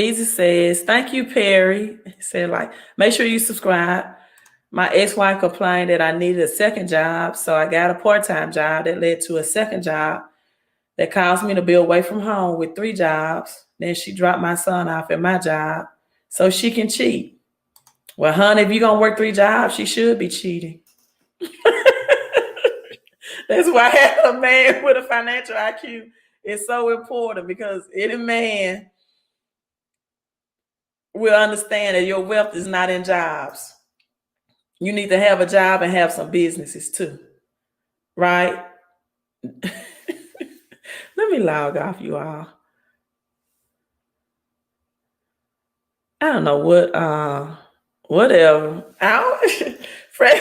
Easy says, thank you, Perry. He said, like, make sure you subscribe. My ex-wife complained that I needed a second job, so I got a part-time job that led to a second job that caused me to be away from home with 3 jobs. Then she dropped my son off at my job so she can cheat. Well, honey, if you're going to work 3 jobs, she should be cheating. That's why having a man with a financial IQ is so important, because any man will understand that your wealth is not in jobs. You need to have a job and have some businesses too, right? Let me log off, you all. I don't know what, whatever. Fred,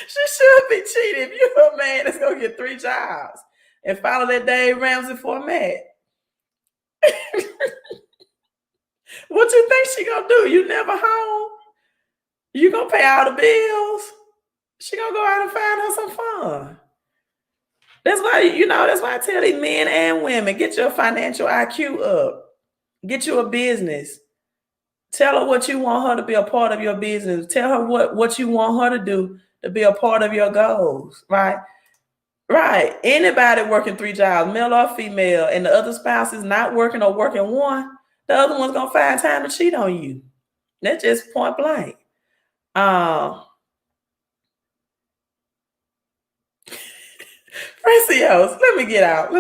she should be cheating. If you're a man that's gonna get 3 jobs and follow that Dave Ramsey format. What you think she gonna do? You never home? You gonna pay all the bills? She gonna go out and find her some fun. That's why, that's why I tell these men and women, get your financial IQ up. Get you a business. Tell her what you want her to be a part of your business. Tell her what you want her to do to be a part of your goals, right? Right. Anybody working 3 jobs, male or female, and the other spouse is not working or working one, the other one's going to find time to cheat on you. That's just point blank. Precious, let me get out.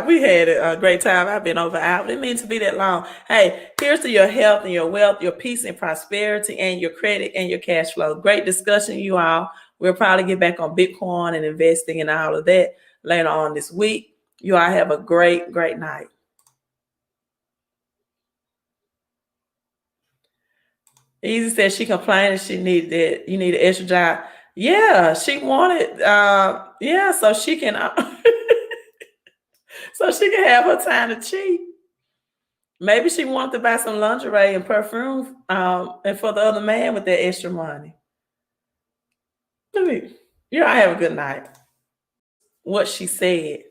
We had a great time. I've been over out. It didn't mean to be that long. Hey, here's to your health and your wealth, your peace and prosperity, and your credit and your cash flow. Great discussion, you all. We'll probably get back on Bitcoin and investing and all of that later on this week. You all have a great, great night. Easy said she complained she needed that. You need an extra job. Yeah, she wanted, so she can, so she can have her time to cheat. Maybe she wanted to buy some lingerie and perfume, and for the other man with that extra money. I have a good night. What she said.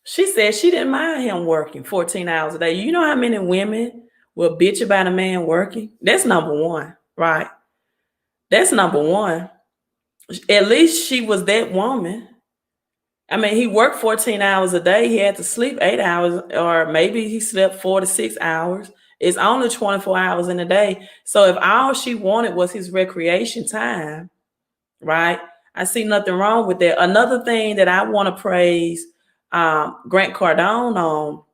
She said she didn't mind him working 14 hours a day. You know how many women will bitch about a man working? That's number one, right? That's number one. At least she was that woman. I mean, he worked 14 hours a day. He had to sleep 8 hours, or maybe he slept 4 to 6 hours. It's only 24 hours in a day. So if all she wanted was his recreation time, right? I see nothing wrong with that. Another thing that I want to praise Grant Cardone on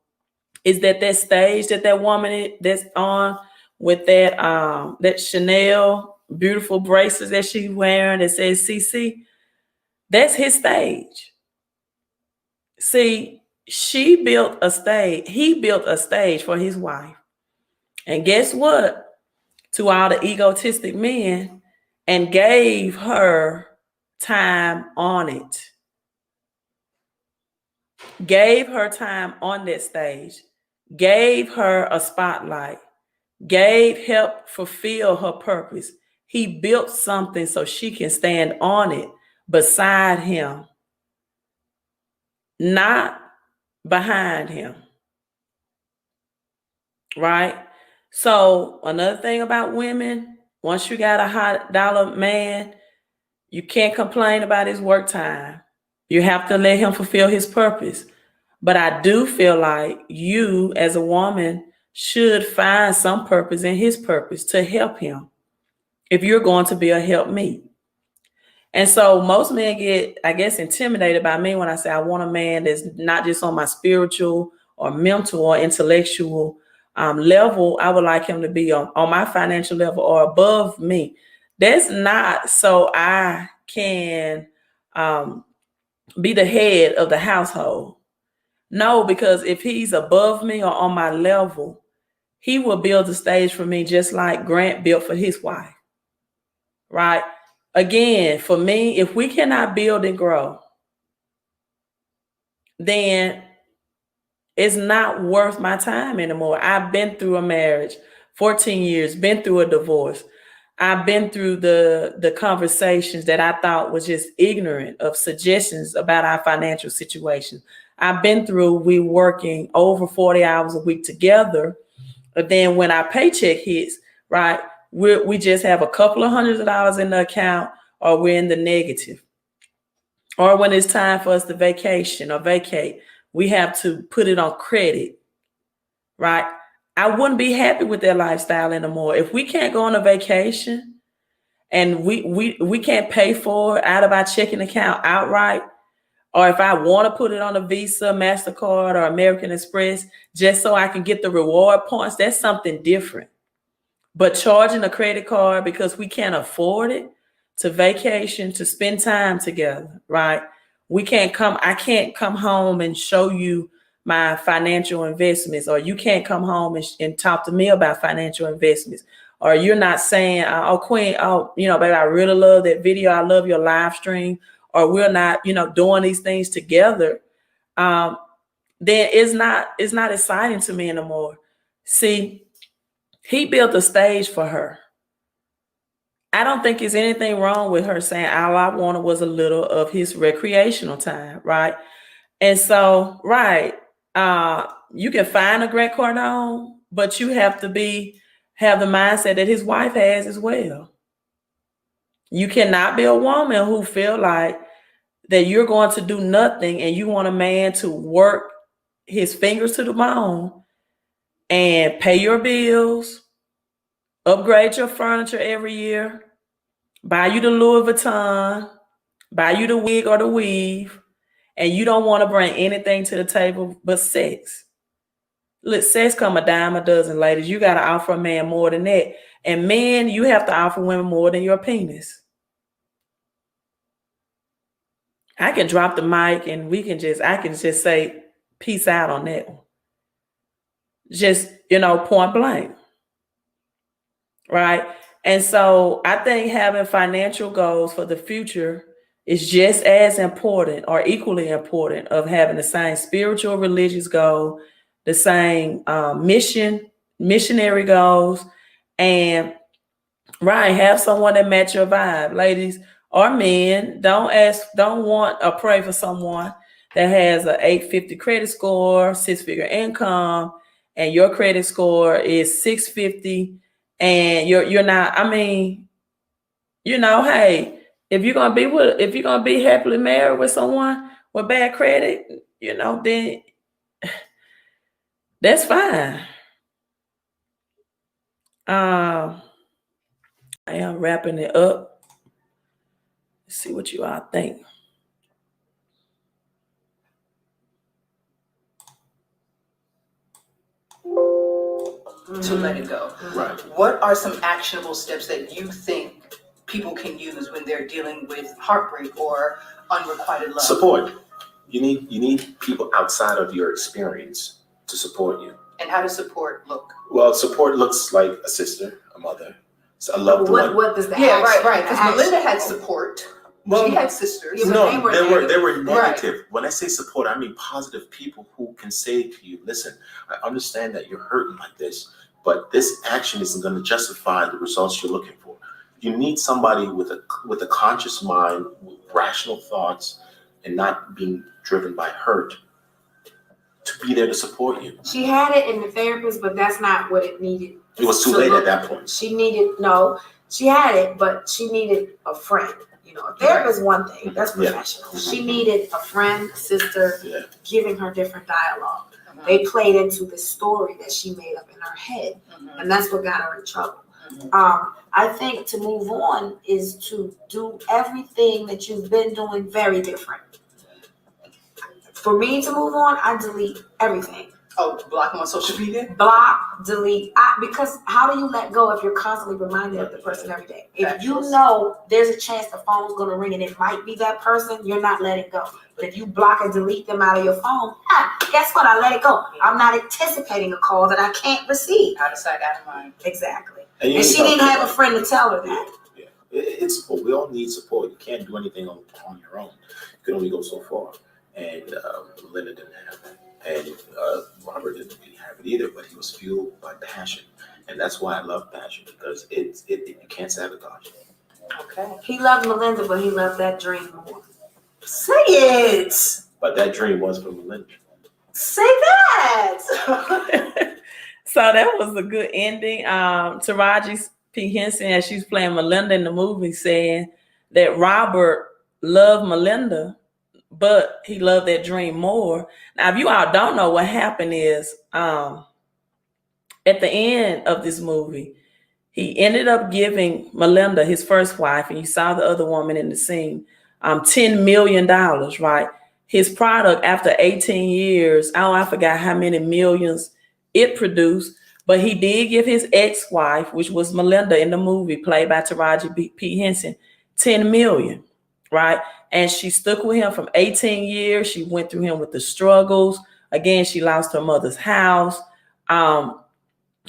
is that stage that woman that's on with that Chanel beautiful bracelets that she's wearing that says CC, that's his stage. See, he built a stage for his wife. And guess what? To all the egotistic men, and gave her time on it. Gave her time on that stage. Gave her a spotlight. Helped fulfill her purpose. He built something so she can stand on it beside him, not behind him. Right? So another thing about women, once you got a hot dollar man, you can't complain about his work time. You have to let him fulfill his purpose. But I do feel like you as a woman should find some purpose in his purpose to help him, if you're going to be a helpmeet. And so most men get, I guess, intimidated by me when I say I want a man that's not just on my spiritual or mental or intellectual level. I would like him to be on my financial level or above me. That's not so I can be the head of the household. No, because if he's above me or on my level, he will build the stage for me just like Grant built for his wife. Right? Again, for me, if we cannot build and grow, then it's not worth my time anymore. I've been through a marriage, 14 years, been through a divorce. I've been through the conversations that I thought was just ignorant of suggestions about our financial situation. I've been through, we working over 40 hours a week together. But then when our paycheck hits, right, we just have a couple of hundreds of dollars in the account, or we're in the negative. Or when it's time for us to vacation or vacate, we have to put it on credit, right? I wouldn't be happy with that lifestyle anymore. If we can't go on a vacation and we can't pay for it out of our checking account outright, or if I want to put it on a Visa, MasterCard, or American Express just so I can get the reward points, that's something different. But charging a credit card because we can't afford it, to vacation, to spend time together, right? I can't come home and show you my financial investments, or you can't come home and talk to me about financial investments, or you're not saying, oh, Queen, oh, baby, I really love that video. I love your live stream, or we're not, doing these things together. Then it's not exciting to me anymore. See, he built a stage for her. I don't think there's anything wrong with her saying all I wanted was a little of his recreational time, right? And so, right, you can find a Grant Cardone, but you have to have the mindset that his wife has as well. You cannot be a woman who feel like that you're going to do nothing and you want a man to work his fingers to the bone and pay your bills, upgrade your furniture every year, buy you the Louis Vuitton, buy you the wig or the weave, and you don't want to bring anything to the table but sex. Look, sex come a dime a dozen, ladies. You got to offer a man more than that. And men, you have to offer women more than your penis. I can drop the mic and I can just say peace out on that one. Just, point blank. Right? And so I think having financial goals for the future is just as important or equally important of having the same spiritual religious goal, the same missionary goals, and right, have someone that match your vibe. Ladies or men, don't want or pray for someone that has an 850 credit score, 6-figure income, and your credit score is 650, and you're not. I mean, hey, if you're gonna be happily married with someone with bad credit, then that's fine. I am wrapping it up. Let's see what you all think. To let it go. Right. What are some actionable steps that you think people can use when they're dealing with heartbreak or unrequited love? Support. You need people outside of your experience to support you. And how does support look? Well, support looks like a sister, a mother, a loved one. What does that? Right. Because Melinda had support. Well, she had sisters. Yeah, no, they were negative. Right. When I say support, I mean positive people who can say to you, listen, I understand that you're hurting like this, but this action isn't going to justify the results you're looking for. You need somebody with a conscious mind, with rational thoughts, and not being driven by hurt to be there to support you. She had it in the therapist, but that's not what it needed. It was too late at that point. She had it, but she needed a friend. A therapist is one thing, that's professional. Yeah. She needed a friend, sister, giving her different dialogue. Mm-hmm. They played into the story that she made up in her head, and that's what got her in trouble. Mm-hmm. I think to move on is to do everything that you've been doing very different. For me to move on, I delete everything. Oh, block them on social media? Block, delete. Because how do you let go if you're constantly reminded of the person every day? If you know there's a chance the phone's going to ring and it might be that person, you're not letting go. But if you block and delete them out of your phone, guess what? I let it go. I'm not anticipating a call that I can't receive. Out of sight, out of mind. Exactly. And she didn't have a friend to tell her that. Yeah. It's support. We all need support. You can't do anything on your own. You can only go so far. And Linda didn't have that. And Robert didn't really have it either, but he was fueled by passion. And that's why I love passion, because you can't sabotage it. Okay. He loved Melinda, but he loved that dream more. Say it! But that dream was for Melinda. Say that. So that was a good ending. Taraji P. Henson, as she's playing Melinda in the movie, saying that Robert loved Melinda, but he loved that dream more. Now, if you all don't know, what happened is at the end of this movie, he ended up giving Melinda, his first wife, and you saw the other woman in the scene, $10 million, right? His product, after 18 years, I forgot how many millions it produced, but he did give his ex-wife, which was Melinda in the movie, played by Taraji P. Henson, 10 million, right? And she stuck with him from 18 years. She went through him with the struggles. Again, she lost her mother's house.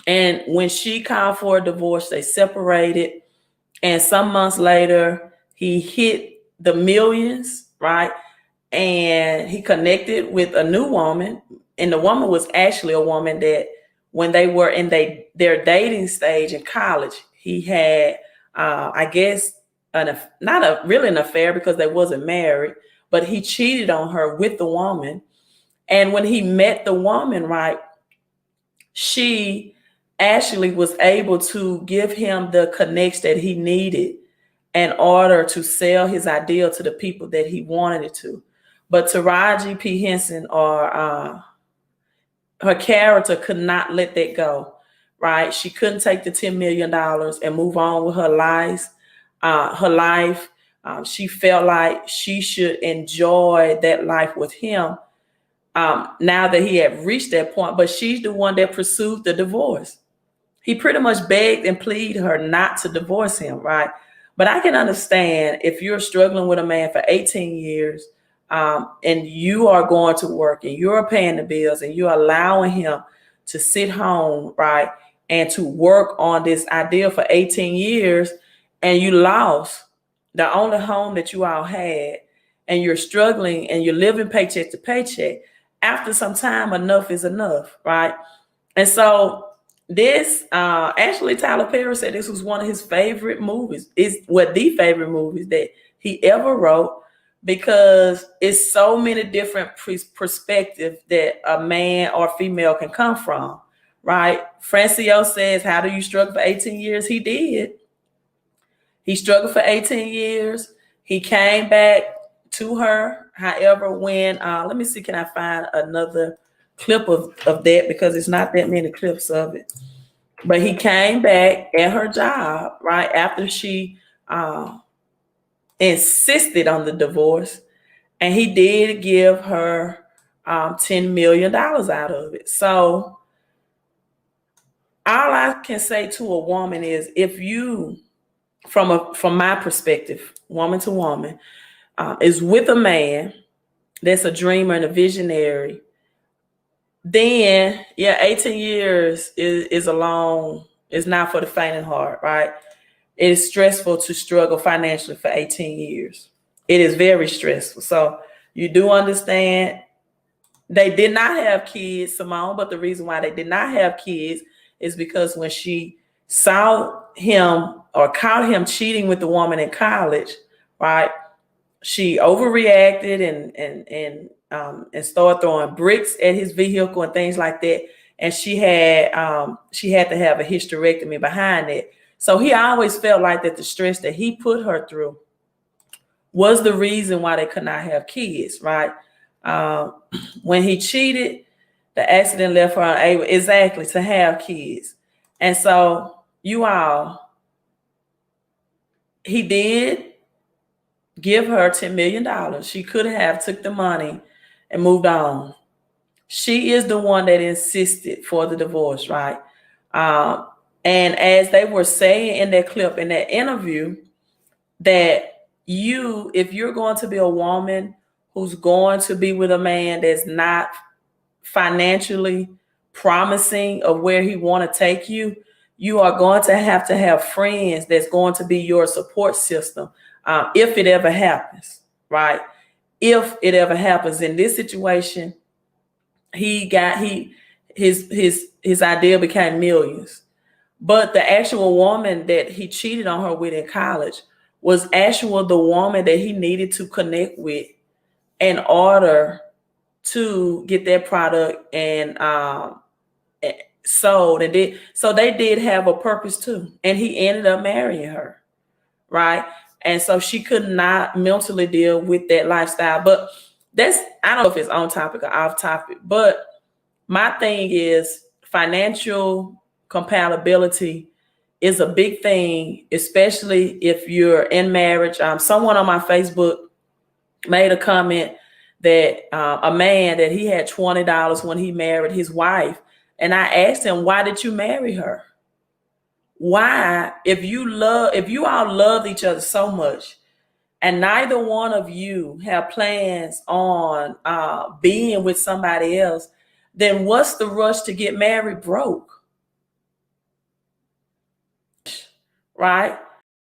And when she called for a divorce, they separated. And some months later, he hit the millions, right? And he connected with a new woman. And the woman was actually a woman that when they were in their dating stage in college, he had, I guess, not really an affair because they wasn't married, but he cheated on her with the woman. And when he met the woman, right, she actually was able to give him the connection that he needed in order to sell his ideal to the people that he wanted it to. But Taraji P. Henson, or her character, could not let that go, right? She couldn't take the $10 million and move on with her life. She felt like she should enjoy that life with him now that he had reached that point. But she's the one that pursued the divorce. He pretty much begged and pleaded her not to divorce him, right? But I can understand if you're struggling with a man for 18 years and you are going to work and you're paying the bills and you're allowing him to sit home, right, and to work on this ideal for 18 years, and you lost the only home that you all had, and you're struggling and you're living paycheck to paycheck. After some time, enough is enough, right? And so this, actually, Tyler Perry said this was one of his favorite movies. It's the favorite movies that he ever wrote, because it's so many different perspectives that a man or female can come from, right? Francio says, how do you struggle for 18 years? He did. He struggled for 18 years. He came back to her. However, when, let me see, can I find another clip of that, because it's not that many clips of it. But he came back at her job, right, after she insisted on the divorce, and he did give her $10 million out of it. So all I can say to a woman is, if you, from my perspective, woman to woman, is with a man that's a dreamer and a visionary, then yeah, 18 years is a long, it's not for the faint of heart, right? It is stressful to struggle financially for 18 years. It is very stressful. So you do understand they did not have kids, Simone, but the reason why they did not have kids is because when she saw him or caught him cheating with the woman in college, right, she overreacted and started throwing bricks at his vehicle and things like that. And she had to have a hysterectomy behind it. So he always felt like that the stress that he put her through was the reason why they could not have kids, right? When he cheated, the accident left her unable exactly to have kids. And so he did give her $10 million. She could have took the money and moved on. She is the one that insisted for the divorce, right? And as they were saying in that clip, in that interview, that if you're going to be a woman who's going to be with a man that's not financially promising of where he want to take you, you are going to have friends that's going to be your support system. If it ever happens, right? If it ever happens in this situation, his idea became millions. But the actual woman that he cheated on her with in college was the woman that he needed to connect with in order to get their product and sold, and they did have a purpose too, and he ended up marrying her, right? And so she could not mentally deal with that lifestyle. But that's, I don't know if it's on topic or off topic, but my thing is financial compatibility is a big thing, especially if you're in marriage. Someone on my Facebook made a comment that a man that he had $20 when he married his wife. And I asked him, why did you marry her? Why, if you all loved each other so much and neither one of you have plans on being with somebody else, then what's the rush to get married broke? Right?